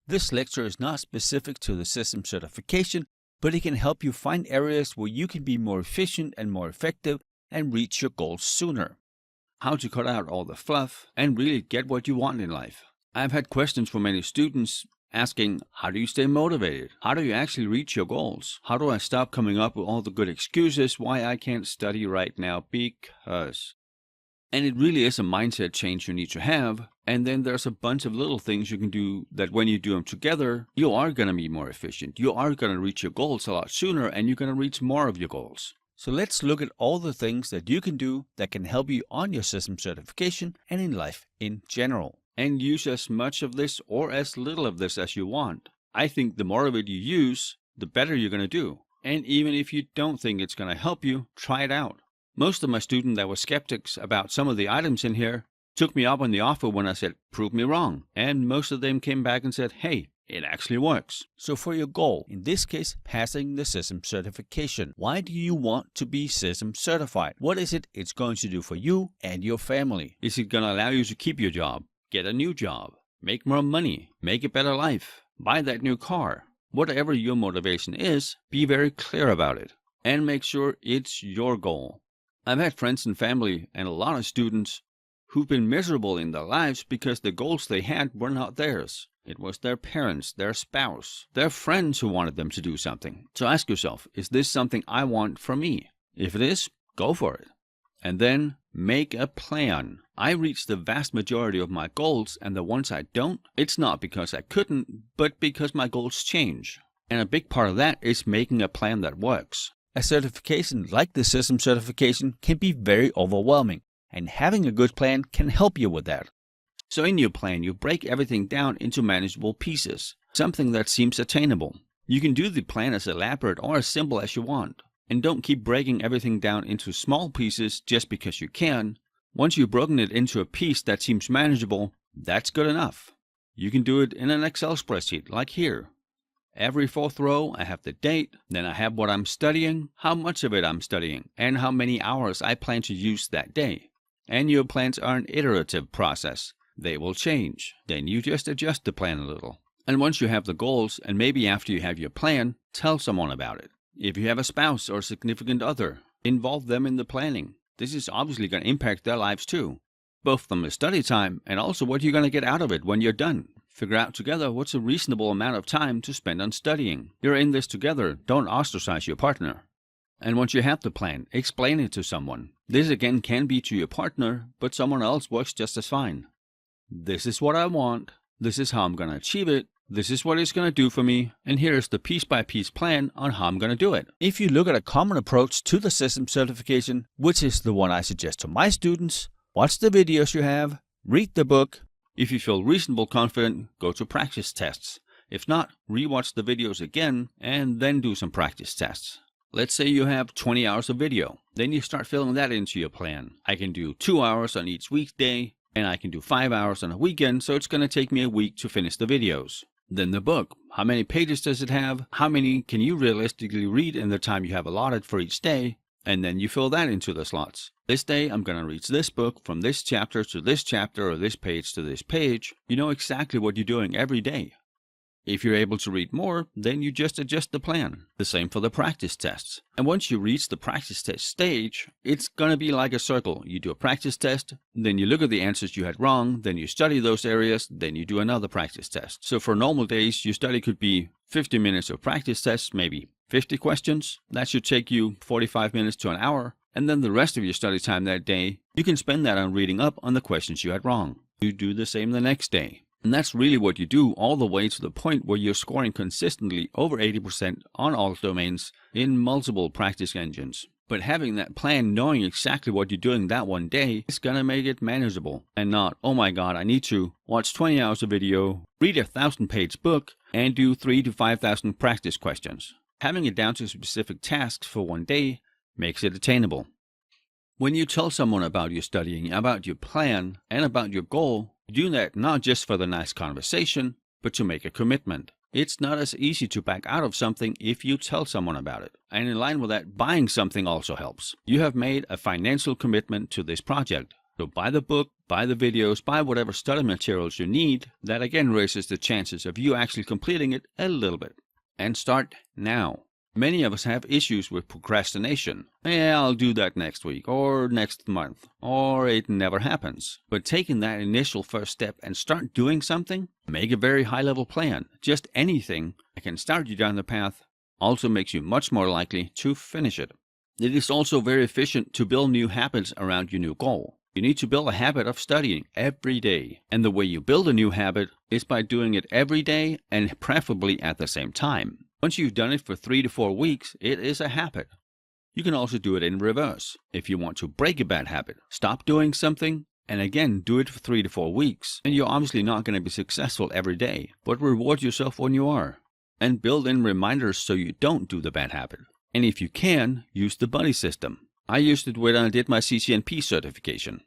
This lecture is not specific to the CISM certification, but it can help you find areas where you can be more efficient and more effective and reach your goals sooner. How to cut out all the fluff and really get what you want in life. I've had questions from many students asking, how do you stay motivated? How do you actually reach your goals? How do I stop coming up with all the good excuses why I can't study right now because... And it really is a mindset change you need to have. And then there's a bunch of little things you can do that when you do them together, you are going to be more efficient. You are going to reach your goals a lot sooner and you're going to reach more of your goals. So let's look at all the things that you can do that can help you on your CISM certification and in life in general. And use as much of this or as little of this as you want. I think the more of it you use, the better you're going to do. And even if you don't think it's going to help you, try it out. Most of my students that were skeptics about some of the items in here took me up on the offer when I said, prove me wrong. And most of them came back and said, hey, it actually works. So for your goal, in this case, passing the CISM certification, why do you want to be CISM certified? What is it it's going to do for you and your family? Is it going to allow you to keep your job, get a new job, make more money, make a better life, buy that new car? Whatever your motivation is, be very clear about it and make sure it's your goal. I've had friends and family and a lot of students who've been miserable in their lives because the goals they had were not theirs. It was their parents, their spouse, their friends who wanted them to do something. So ask yourself, is this something I want for me? If it is, go for it. And then make a plan. I reach the vast majority of my goals, and the ones I don't, it's not because I couldn't, but because my goals change. And a big part of that is making a plan that works. A certification like the CISM certification can be very overwhelming, and having a good plan can help you with that. So in your plan, you break everything down into manageable pieces, something that seems attainable. You can do the plan as elaborate or as simple as you want, and don't keep breaking everything down into small pieces just because you can. Once you've broken it into a piece that seems manageable, that's good enough. You can do it in an Excel spreadsheet like here. Every fourth row, I have the date, then I have what I'm studying, how much of it I'm studying, and how many hours I plan to use that day. And your plans are an iterative process. They will change. Then you just adjust the plan a little. And once you have the goals, and maybe after you have your plan, tell someone about it. If you have a spouse or significant other, involve them in the planning. This is obviously going to impact their lives too, both from the study time and also what you're going to get out of it when you're done. Figure out together what's a reasonable amount of time to spend on studying. You're in this together. Don't ostracize your partner. And once you have the plan, explain it to someone. This again can be to your partner, but someone else works just as fine. This is what I want. This is how I'm going to achieve it. This is what it's going to do for me. And here's the piece-by-piece plan on how I'm going to do it. If you look at a common approach to the CISM certification, which is the one I suggest to my students, watch the videos you have, read the book. If you feel reasonably confident, go to practice tests. If not, rewatch the videos again and then do some practice tests. Let's say you have 20 hours of video. Then you start filling that into your plan. I can do 2 hours on each weekday, and I can do 5 hours on a weekend, so it's going to take me a week to finish the videos. Then the book. How many pages does it have? How many can you realistically read in the time you have allotted for each day? And then you fill that into the slots. This day, I'm going to read this book from this chapter to this chapter or this page to this page. You know exactly what you're doing every day. If you're able to read more, then you just adjust the plan. The same for the practice tests. And once you reach the practice test stage, it's going to be like a circle. You do a practice test, then you look at the answers you had wrong, then you study those areas, then you do another practice test. So for normal days, your study could be 50 minutes of practice tests, maybe 50 questions. That should take you 45 minutes to an hour. And then the rest of your study time that day, you can spend that on reading up on the questions you had wrong. You do the same the next day. And that's really what you do all the way to the point where you're scoring consistently over 80% on all domains in multiple practice engines. But having that plan, knowing exactly what you're doing that one day, is going to make it manageable. And not, oh my god, I need to watch 20 hours of video, read a 1,000-page book, and do 3,000 to 5,000 practice questions. Having it down to specific tasks for one day makes it attainable. When you tell someone about your studying, about your plan, and about your goal, do that not just for the nice conversation, but to make a commitment. It's not as easy to back out of something if you tell someone about it. And in line with that, buying something also helps. You have made a financial commitment to this project. So buy the book, buy the videos, buy whatever study materials you need. That again raises the chances of you actually completing it a little bit. And start now. Many of us have issues with procrastination. I'll do that next week, or next month, or it never happens. But taking that initial first step and start doing something, make a very high-level plan. Just anything that can start you down the path also makes you much more likely to finish it. It is also very efficient to build new habits around your new goal. You need to build a habit of studying every day. And the way you build a new habit is by doing it every day and preferably at the same time. Once you've done it for 3 to 4 weeks, it is a habit. You can also do it in reverse. If you want to break a bad habit, stop doing something and again do it for 3 to 4 weeks. And you're obviously not going to be successful every day, but reward yourself when you are. And build in reminders so you don't do the bad habit. And if you can, use the buddy system. I used it when I did my CCNP certification.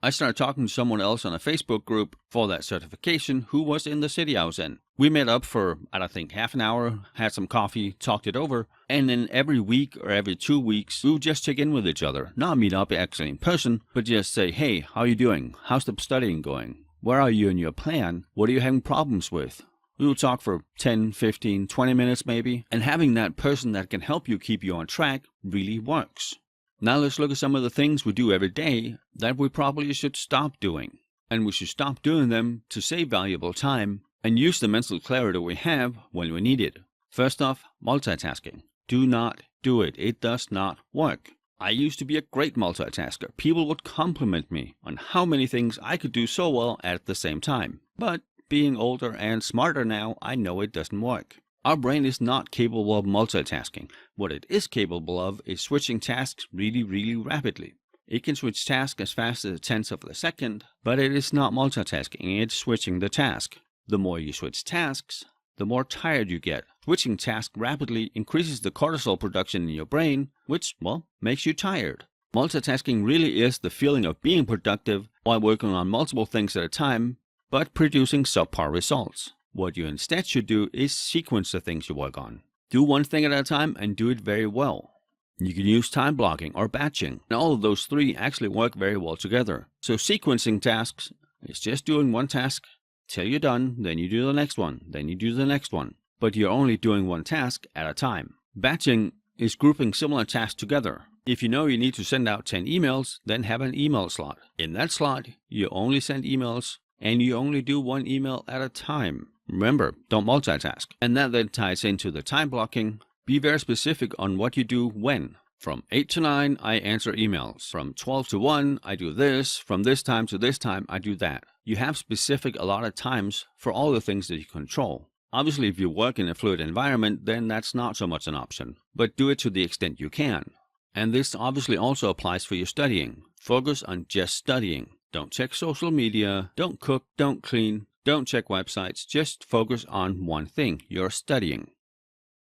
I started talking to someone else on a Facebook group for that certification who was in the city I was in. We met up for, I think, half an hour, had some coffee, talked it over, and then every week or every 2 weeks, we would just check in with each other. Not meet up actually in person, but just say, hey, how are you doing? How's the studying going? Where are you in your plan? What are you having problems with? We will talk for 10, 15, 20 minutes maybe, and having that person that can help you keep you on track really works. Now let's look at some of the things we do every day that we probably should stop doing. And we should stop doing them to save valuable time and use the mental clarity we have when we need it. First off, multitasking. Do not do it. It does not work. I used to be a great multitasker. People would compliment me on how many things I could do so well at the same time. But being older and smarter now, I know it doesn't work. Our brain is not capable of multitasking. What it is capable of is switching tasks really, really rapidly. It can switch tasks as fast as a tenth of a second, but it is not multitasking, it's switching the task. The more you switch tasks, the more tired you get. Switching tasks rapidly increases the cortisol production in your brain, which, makes you tired. Multitasking really is the feeling of being productive while working on multiple things at a time, but producing subpar results. What you instead should do is sequence the things you work on. Do one thing at a time and do it very well. You can use time blocking or batching, and all of those three actually work very well together. So sequencing tasks is just doing one task till you're done, then you do the next one, then you do the next one. But you're only doing one task at a time. Batching is grouping similar tasks together. If you know you need to send out 10 emails, then have an email slot. In that slot, you only send emails and you only do one email at a time. Remember, don't multitask. And that then ties into the time blocking. Be very specific on what you do when. From 8 to 9, I answer emails. From 12 to 1, I do this. From this time to this time, I do that. You have specific allotted times for all the things that you control. Obviously, if you work in a fluid environment, then that's not so much an option. But do it to the extent you can. And this obviously also applies for your studying. Focus on just studying. Don't check social media. Don't cook. Don't clean. Don't check websites, just focus on one thing, you're studying.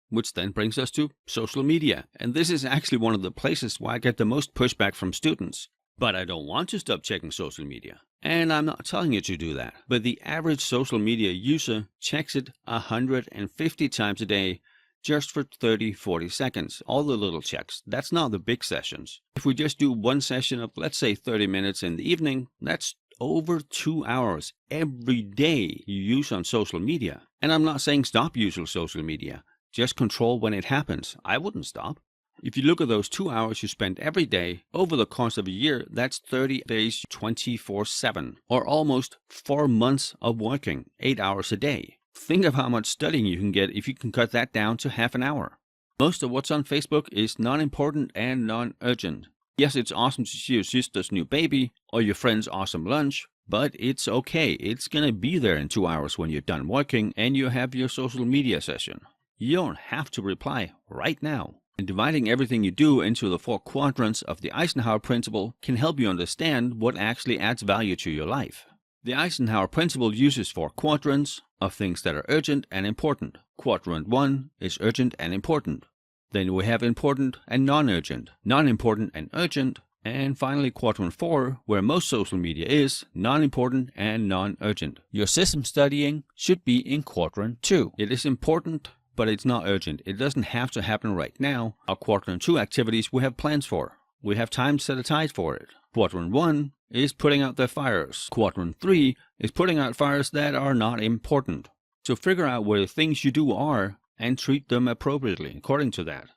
Which then brings us to social media. And this is actually one of the places where I get the most pushback from students. But I don't want to stop checking social media. And I'm not telling you to do that. But the average social media user checks it 150 times a day just for 30-40 seconds. All the little checks. That's not the big sessions. If we just do one session of, let's say, 30 minutes in the evening, that's over 2 hours every day you use on social media. And I'm not saying stop using social media. Just control when it happens. I wouldn't stop. If you look at those 2 hours you spend every day, over the course of a year, that's 30 days 24/7. Or almost 4 months of working 8 hours a day. Think of how much studying you can get if you can cut that down to half an hour. Most of what's on Facebook is non-important and non-urgent. Yes, it's awesome to see your sister's new baby or your friend's awesome lunch, but it's okay. It's going to be there in 2 hours when you're done working and you have your social media session. You don't have to reply right now. And dividing everything you do into the 4 quadrants of the Eisenhower principle can help you understand what actually adds value to your life. The Eisenhower principle uses 4 quadrants of things that are urgent and important. Quadrant 1 is urgent and important. Then we have important and non-urgent, non-important and urgent, and finally quadrant 4, where most social media is, non-important and non-urgent. Your CISM studying should be in quadrant 2. It is important, but it's not urgent. It doesn't have to happen right now. Our quadrant 2 activities we have plans for. We have time set aside for it. Quadrant 1 is putting out the fires. Quadrant 3 is putting out fires that are not important. So figure out where the things you do are and treat them appropriately according to that.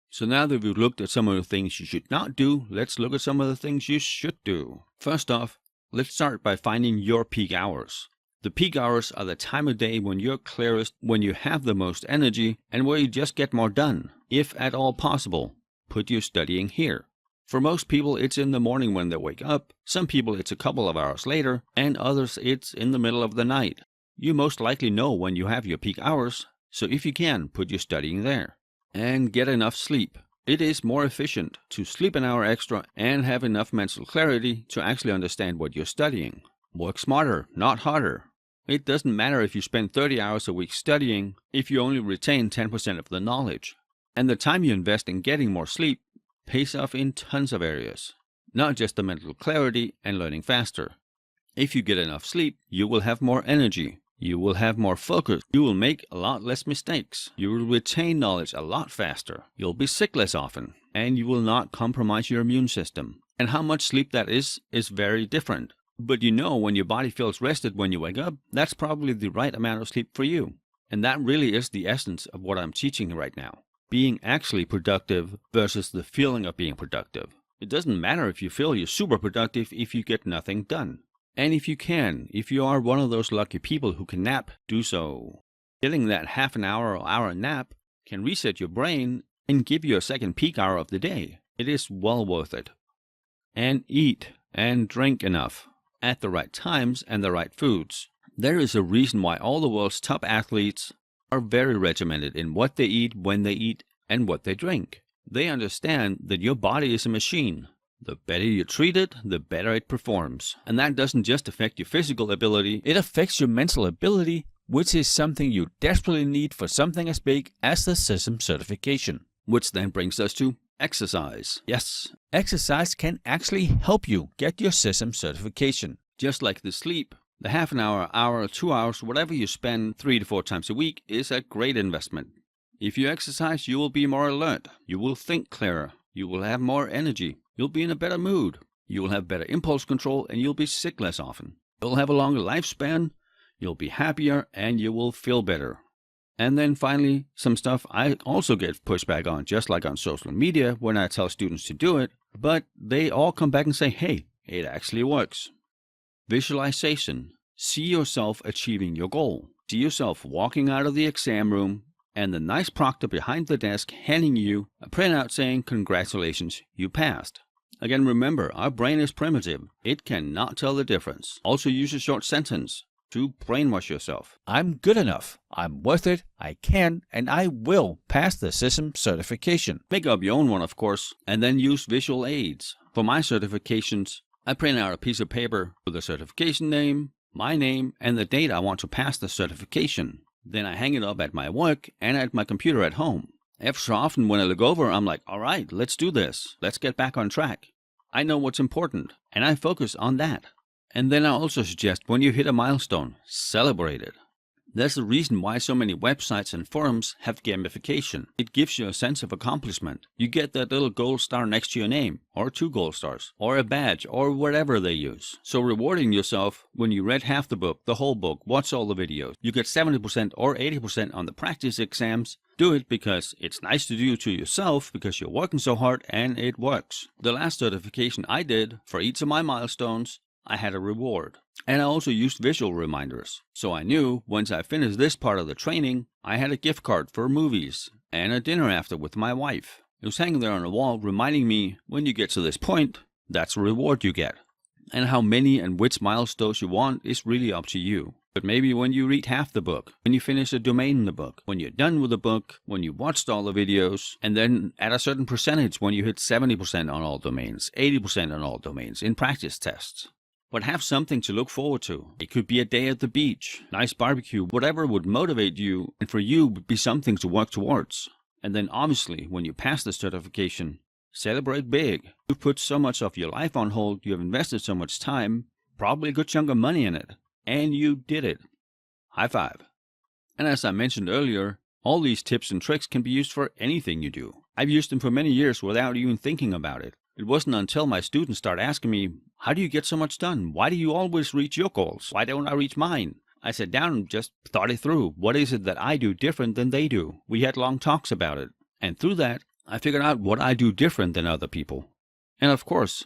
So now that we've looked at some of the things you should not do, let's look at some of the things you should do. First off, let's start by finding your peak hours. The peak hours are the time of day when you're clearest, when you have the most energy, and where you just get more done. If at all possible, put your studying here. For most people, it's in the morning when they wake up. Some people, it's a couple of hours later, and others, it's in the middle of the night. You most likely know when you have your peak hours, so if you can, put your studying there. And get enough sleep. It is more efficient to sleep an hour extra and have enough mental clarity to actually understand what you're studying. Work smarter, not harder. It doesn't matter if you spend 30 hours a week studying if you only retain 10% of the knowledge. And the time you invest in getting more sleep pays off in tons of areas, not just the mental clarity and learning faster. If you get enough sleep, you will have more energy. You will have more focus. You will make a lot less mistakes. You will retain knowledge a lot faster. You'll be sick less often. And you will not compromise your immune system. And how much sleep that is very different. But you know when your body feels rested when you wake up, that's probably the right amount of sleep for you. And that really is the essence of what I'm teaching right now. Being actually productive versus the feeling of being productive. It doesn't matter if you feel you're super productive if you get nothing done. And if you are one of those lucky people who can nap, do so. Getting that half an hour or hour nap can reset your brain and give you a second peak hour of the day. It is well worth it. And eat and drink enough at the right times and the right foods. There is a reason why all the world's top athletes are very regimented in what they eat, when they eat, and what they drink. They understand that your body is a machine. The better you treat it, the better it performs. And that doesn't just affect your physical ability, it affects your mental ability, which is something you desperately need for something as big as the CISM certification. Which then brings us to exercise. Yes, exercise can actually help you get your CISM certification. Just like the sleep, the half an hour, hour, 2 hours, whatever you spend 3 to 4 times a week is a great investment. If you exercise, you will be more alert. You will think clearer. You will have more energy. You'll be in a better mood. You will have better impulse control and you'll be sick less often. You'll have a longer lifespan. You'll be happier and you will feel better. And then finally, some stuff I also get pushback on, just like on social media when I tell students to do it, but they all come back and say, hey, it actually works. Visualization. See yourself achieving your goal. See yourself walking out of the exam room and the nice proctor behind the desk handing you a printout saying, congratulations, you passed. Again, remember, our brain is primitive. It cannot tell the difference. Also use a short sentence to brainwash yourself. I'm good enough. I'm worth it. I can and I will pass the CISM certification. Make up your own one, of course, and then use visual aids. For my certifications, I print out a piece of paper with the certification name, my name, and the date I want to pass the certification. Then I hang it up at my work and at my computer at home. Every so often when I look over, I'm like, all right, let's do this. Let's get back on track. I know what's important, and I focus on that. And then I also suggest when you hit a milestone, celebrate it. There's a reason why so many websites and forums have gamification. It gives you a sense of accomplishment. You get that little gold star next to your name, or 2 gold stars, or a badge, or whatever they use. So rewarding yourself when you read half the book, the whole book, watch all the videos, you get 70% or 80% on the practice exams. Do it because it's nice to do to yourself because you're working so hard and it works. The last certification I did for each of my milestones, I had a reward. And I also used visual reminders. So I knew once I finished this part of the training, I had a gift card for movies and a dinner after with my wife. It was hanging there on the wall reminding me, when you get to this point, that's a reward you get. And how many and which milestones you want is really up to you. But maybe when you read half the book, when you finish a domain in the book, when you're done with the book, when you watched all the videos, and then at a certain percentage when you hit 70% on all domains, 80% on all domains in practice tests. But have something to look forward to. It could be a day at the beach, nice barbecue, whatever would motivate you, and for you would be something to work towards. And then obviously, when you pass the certification, celebrate big. You've put so much of your life on hold, you have invested so much time, probably a good chunk of money in it, and you did it. High five. And as I mentioned earlier, all these tips and tricks can be used for anything you do. I've used them for many years without even thinking about it. It wasn't until my students started asking me, how do you get so much done? Why do you always reach your goals? Why don't I reach mine? I sat down and just thought it through. What is it that I do different than they do? We had long talks about it. And through that, I figured out what I do different than other people. And of course,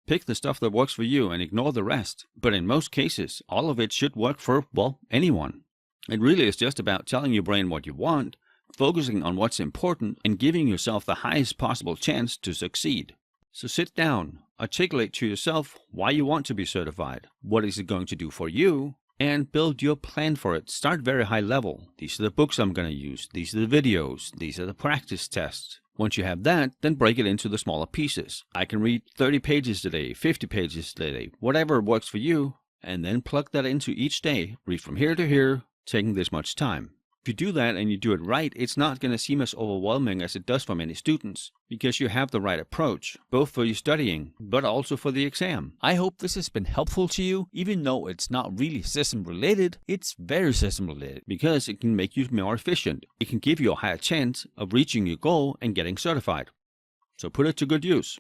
pick the stuff that works for you and ignore the rest. But in most cases, all of it should work for, well, anyone. It really is just about telling your brain what you want, focusing on what's important, and giving yourself the highest possible chance to succeed. So sit down, articulate to yourself why you want to be certified, what is it going to do for you, and build your plan for it. Start very high level. These are the books I'm going to use. These are the videos. These are the practice tests. Once you have that, then break it into the smaller pieces. I can read 30 pages today, 50 pages today, whatever works for you, and then plug that into each day. Read from here to here, taking this much time. If you do that and you do it right, it's not going to seem as overwhelming as it does for many students, because you have the right approach, both for your studying, but also for the exam. I hope this has been helpful to you. Even though it's not really system related, it's very system related, because it can make you more efficient. It can give you a higher chance of reaching your goal and getting certified. So put it to good use.